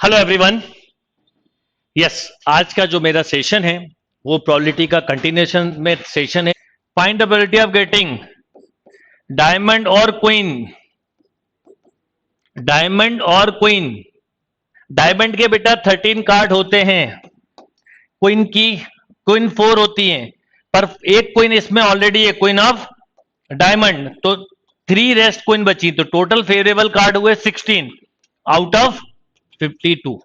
Hello everyone. Yes, आज का जो मेरा सेशन है वो प्रोबेबिलिटी का कंटिन्यूएशन में सेशन है। Find the probability of getting diamond और क्वीन। डायमंड और क्वीन। डायमंड के बेटा 13 कार्ड होते हैं, क्वीन 4 होती हैं, पर एक क्वीन इसमें ऑलरेडी है, क्वीन ऑफ डायमंड, तो 3 रेस्ट क्वीन बची, तो टोटल फेवरेबल कार्ड हुए 16 out of 52।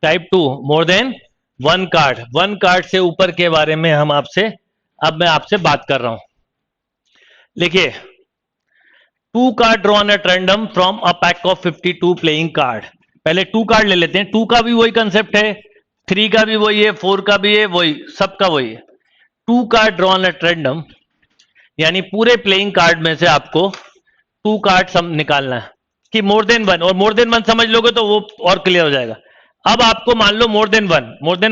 Type 2 more than one card से ऊपर के बारे में अब मैं आपसे बात कर रहा हूं। देखिए, 2 card drawn at random from a pack of 52 playing card. पहले 2 कार्ड ले लेते हैं। 2 का भी वही कंसेप्ट है, 3 का भी वही है, 4 का भी है, वही सबका वही है। 2 कार्ड ड्रॉन एट रैंडम यानी पूरे प्लेइंग कार्ड में से आपको 2 कार्ड निकालना है कि मोर देन वन, और मोर देन वन समझ लोगे तो वो और क्लियर हो जाएगा। अब आपको मान लो मोर देन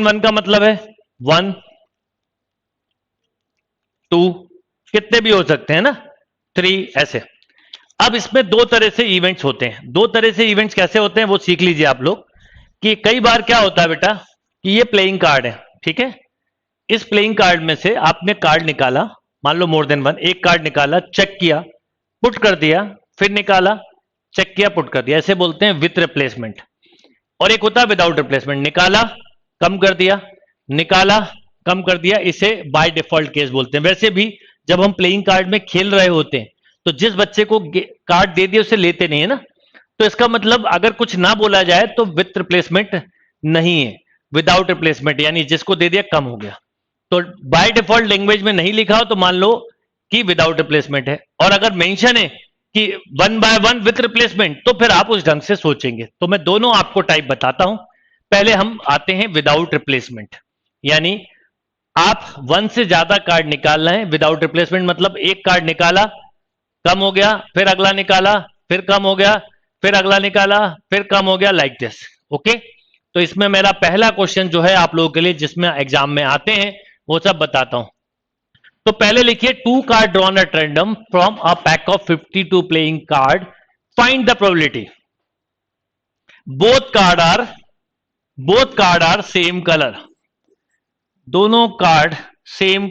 वन का मतलब है 1 2, कितने भी हो सकते हैं ना, 3 ऐसे। अब इसमें 2 तरह से इवेंट्स होते हैं। 2 तरह से इवेंट्स कैसे होते हैं वो सीख लीजिए आप लोग। कि कई बार क्या होता है बेटा कि ये प्लेइंग कार्ड है, ठीक है, इस प्लेइंग कार्ड में से आपने कार्ड निकाला, मान लो मोर देन वन, एक कार्ड निकाला, चेक किया, पुट कर दिया, फिर निकाला, चेक किया, पुट कर दिया, ऐसे बोलते हैं विथ रिप्लेसमेंट। और एक होता है विदाउट रिप्लेसमेंट, निकाला कम कर दिया, निकाला कम कर दिया, इसे बाय डिफॉल्ट केस बोलते हैं। वैसे भी जब हम प्लेइंग कार्ड में खेल रहे होते हैं तो जिस बच्चे को कार्ड दे दिया उसे लेते नहीं है ना, तो इसका मतलब अगर कुछ ना बोला जाए तो विथ रिप्लेसमेंट नहीं है, विदाउट रिप्लेसमेंट, यानी जिसको दे दिया कम हो गया। तो बाय डिफॉल्ट लैंग्वेज में नहीं लिखा हो तो मान लो कि विदाउट रिप्लेसमेंट है, और अगर मेंशन है कि 1 बाय 1 विथ रिप्लेसमेंट तो फिर आप उस ढंग से सोचेंगे। तो मैं दोनों आपको टाइप बताता हूं। पहले हम आते हैं विदाउट रिप्लेसमेंट, यानी आप 1 से ज्यादा कार्ड निकाल रहे हैं विदाउट रिप्लेसमेंट, मतलब एक कार्ड निकाला, कम हो गया, फिर अगला निकाला, फिर कम हो गया, फिर अगला निकाला, फिर कम हो गया, लाइक दिस। ओके, तो इसमें मेरा पहला क्वेश्चन जो है आप लोगों के लिए, जिसमें एग्जाम में आते हैं, वो सब बताता हूं। तो पहले लिखिए 2 card drawn at random from a pack of 52 playing card, find the probability both card are same colour, दोनों कार्ड सेम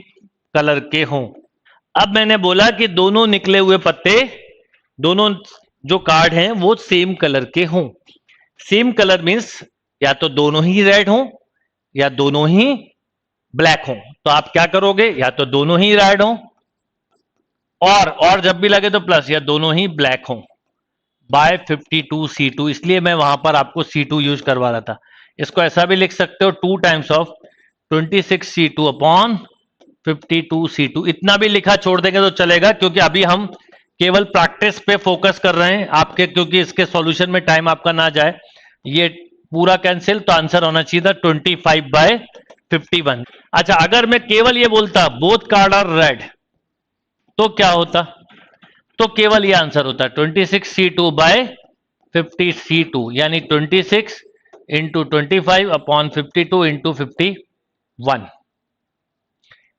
कलर के हों। अब मैंने बोला कि दोनों निकले हुए पत्ते, दोनों जो कार्ड हैं वो सेम कलर के हों। सेम कलर मींस या तो दोनों ही रेड हों या दोनों ही ब्लैक हों। तो आप क्या करोगे, या तो दोनों ही रेड हों, और जब भी लगे तो प्लस, या दोनों ही ब्लैक हों बाय 52 C2। इसलिए मैं वहां पर आपको C2 यूज करवा रहा था। इसको ऐसा भी लिख सकते हो 2 times of 26 C2 upon 52 C2। इतना भी लिखा छोड़ देंगे तो चलेगा, क्योंकि अभी हम केवल प्रैक्टिस पे फोकस कर रहे हैं आपके, क्योंकि इसके सॉल्यूशन में टाइम आपका ना जाए। ये पूरा कैंसिल, तो आंसर होना चाहिए था 25 बाय 51। अच्छा, अगर मैं केवल ये बोलता बोथ कार्ड आर रेड तो क्या होता, तो केवल ये आंसर होता 26 C2 बाय 50 C2, यानी 26 इंटू 25 अपॉन 52 इंटू 51।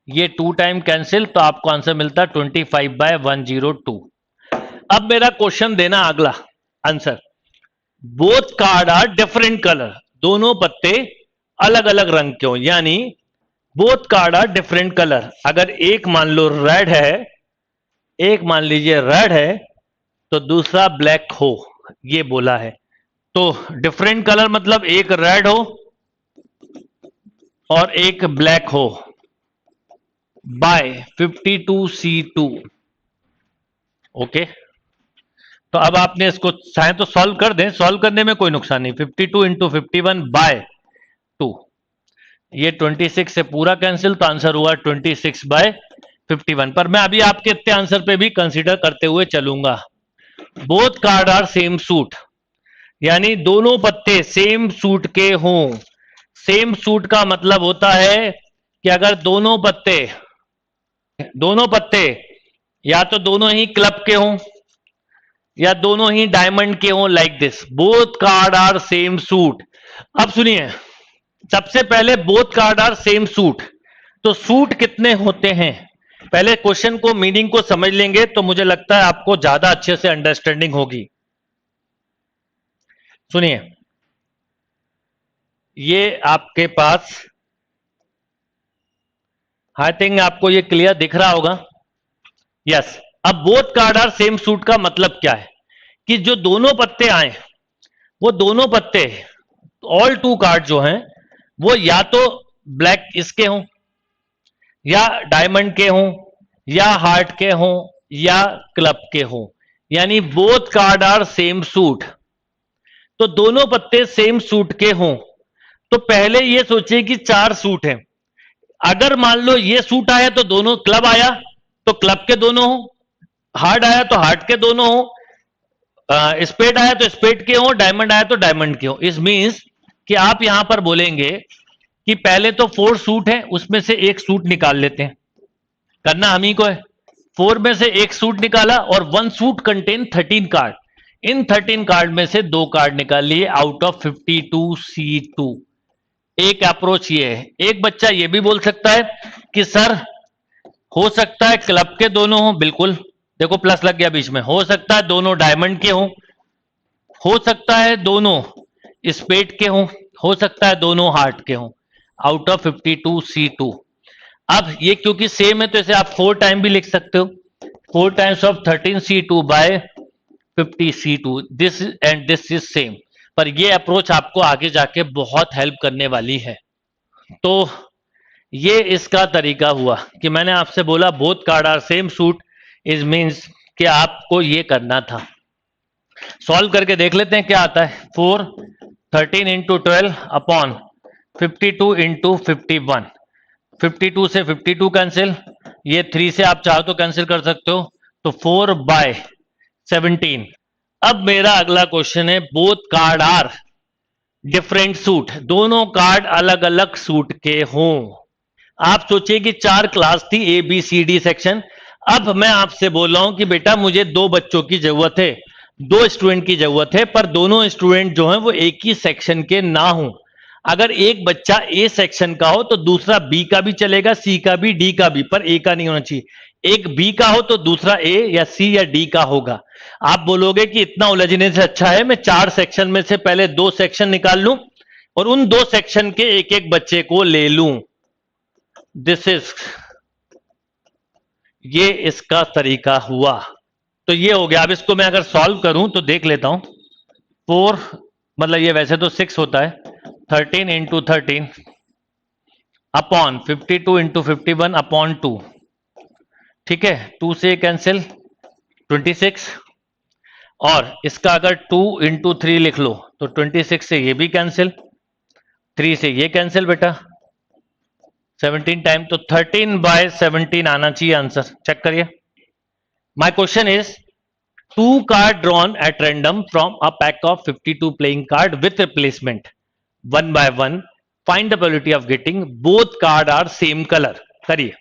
ये 2 टाइम कैंसिल, तो आपको आंसर मिलता 25 बाय 102। अब मेरा क्वेश्चन देना अगला answer, both card are different colour, दोनों पत्ते अलग अलग रंग के हो, यानी both card are different colour. अगर एक मान लो रेड है, एक मान लीजिए रेड है, तो दूसरा ब्लैक हो, ये बोला है। तो डिफरेंट कलर मतलब एक रेड हो और एक ब्लैक हो बाय 52 C2। ओके, तो अब आपने इसको चाहे तो सॉल्व कर दें, सॉल्व करने में कोई नुकसान नहीं। 52 इंटू 51 बाय 2, ये 26 से पूरा कैंसिल, तो आंसर हुआ 26 बाय 51। पर मैं अभी आपके इतने आंसर पे भी कंसीडर करते हुए चलूंगा। Both card are same suit, यानी दोनों पत्ते सेम सूट के हों। सेम सूट का मतलब होता है कि अगर दोनों पत्ते या तो दोनों ही क्लब के हों या दोनों ही डायमंड के हों, like this, both card are same suit. अब सुनिए, सबसे पहले both card are same suit, तो सूट कितने होते हैं, पहले क्वेश्चन को, मीनिंग को समझ लेंगे तो मुझे लगता है आपको ज्यादा अच्छे से अंडरस्टैंडिंग होगी। सुनिए, ये आपके पास आई थिंक आपको ये क्लियर दिख रहा होगा। यस। अब both card are same suit का मतलब क्या है कि जो दोनों पत्ते आए वो दोनों पत्ते ऑल टू कार्ड जो हैं वो या तो ब्लैक इसके हों या डायमंड के हों या हार्ट के हों या क्लब के हों, यानी both card are same suit. तो दोनों पत्ते सेम सूट के हों तो पहले ये सोचिए कि 4 सूट हैं। अगर मान लो ये सूट आया तो दोनों क्लब आया तो क्लब के दोनों हो, हार्ट आया तो हार्ट के दोनों हो, स्पेड आया तो स्पेड के हो, डायमंड आया तो डायमंड के हो। इस मींस कि आप यहां पर बोलेंगे कि पहले तो 4 सूट है उसमें से एक सूट निकाल लेते हैं, करना हम ही को है। 4 में से एक सूट निकाला और 1 सूट कंटेन 13 कार्ड। इन 13 कार्ड में से 2 कार्ड निकाल लिए आउट ऑफ 52C2। एक अप्रोच ये है। एक बच्चा ये भी बोल सकता है कि सर हो सकता है क्लब के दोनों हो, बिल्कुल देखो प्लस लग गया बीच में, हो सकता है दोनों डायमंड के हो सकता है दोनों स्पेड के हो सकता है दोनों हार्ट के हों, आउट ऑफ 52C2। अब ये क्योंकि सेम है तो इसे आप 4 टाइम भी लिख सकते हो, 4 times of 13C2 by 50C2, this and this is same. पर ये अप्रोच आपको आगे जाके बहुत हेल्प करने वाली है। तो ये इसका तरीका हुआ कि मैंने आपसे बोला both card are same suit, is means कि आपको ये करना था। सॉल्व करके देख लेते हैं क्या आता है। 4 13 इंटू 12 अपॉन 52 इंटू 51। 52 से 52 कैंसिल, ये 3 से आप चाहो तो कैंसिल कर सकते हो, तो 4 बाय 17। अब मेरा अगला क्वेश्चन है both card are different suit, दोनों कार्ड अलग अलग सूट के हों। आप सोचिए कि 4 क्लास थी ABCD सेक्शन। अब मैं आपसे बोल रहा हूं कि बेटा मुझे 2 बच्चों की जरूरत है, 2 स्टूडेंट की जरूरत है, पर दोनों स्टूडेंट जो हैं वो एक ही सेक्शन के ना हों। अगर एक बच्चा A सेक्शन का हो तो दूसरा B का भी चलेगा, C का भी, D का भी, पर A का नहीं होना चाहिए। एक B का हो तो दूसरा A या C या D का होगा। आप बोलोगे कि इतना उलझने से अच्छा है मैं 4 सेक्शन में से पहले 2 सेक्शन निकाल लूं और उन 2 सेक्शन के एक एक बच्चे को ले लूं। दिस इज, ये इसका तरीका हुआ। तो ये हो गया। अब इसको मैं अगर सॉल्व करूं तो देख लेता हूं। 4 मतलब ये वैसे तो 6 होता है, 13 इंटू 13 अपॉन 52 इंटू 51 अपॉन 2। ठीक है, 2 से कैंसिल 26, और इसका अगर 2 इंटू 3 लिख लो तो 26 से ये भी कैंसिल, 3 से ये कैंसिल बेटा, 17 टाइम, तो 13 बाय 17 आना चाहिए आंसर। चेक करिए। My question is 2 card drawn at random from a pack of 52 playing card with replacement 1 by 1, find the probability of getting both card are same colour. करिए।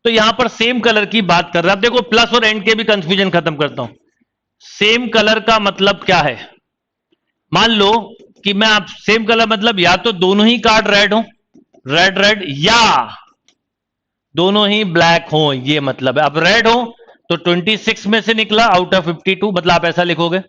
तो यहां पर same colour की बात कर रहा है। देखो प्लस और एंड के भी कंफ्यूजन खत्म करता हूं। सेम कलर का मतलब क्या है? मान लो कि मैं आप सेम कलर मतलब या तो दोनों ही कार्ड रेड हो, रेड रेड, या दोनों ही ब्लैक हो, ये मतलब है। अब रेड हो तो 26 में से निकला आउट ऑफ 52, मतलब आप ऐसा लिखोगे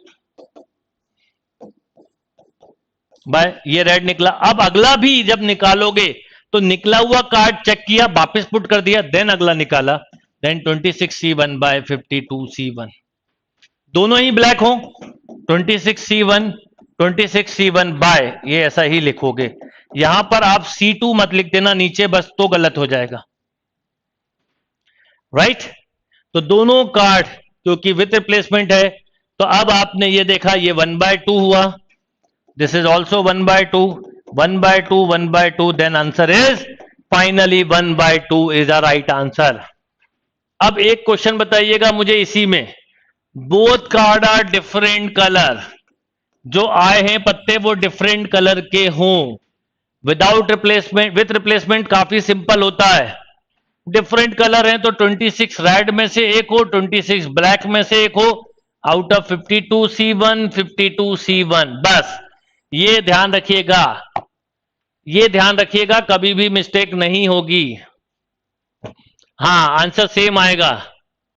बाय ये रेड निकला। अब अगला भी जब निकालोगे तो निकला हुआ कार्ड चेक किया, वापस पुट कर दिया, देन अगला निकाला, देन 26C1 बाय 52C1। दोनों ही ब्लैक हो, 26C1 बाय, ये ऐसा ही लिखोगे। यहां पर आप C2 मत लिख देना नीचे बस, तो गलत हो जाएगा। राइट? तो दोनों कार्ड क्योंकि विथ रिप्लेसमेंट है तो अब आपने ये देखा ये 1/2 हुआ, this is also 1/2, 1/2, 1/2, then answer is finally 1/2 is a right answer. अब एक क्वेश्चन बताइएगा मुझे इसी में, both card are different colour, जो आए हैं पत्ते वो डिफरेंट कलर के हों, विदाउट रिप्लेसमेंट, विथ रिप्लेसमेंट काफी सिंपल होता है। डिफरेंट कलर हैं तो 26 रेड में से एक हो, 26 ब्लैक में से एक हो, आउट ऑफ 52C1, 52C1। बस ये ध्यान रखिएगा, ये ध्यान रखिएगा, कभी भी मिस्टेक नहीं होगी। हाँ आंसर सेम आएगा।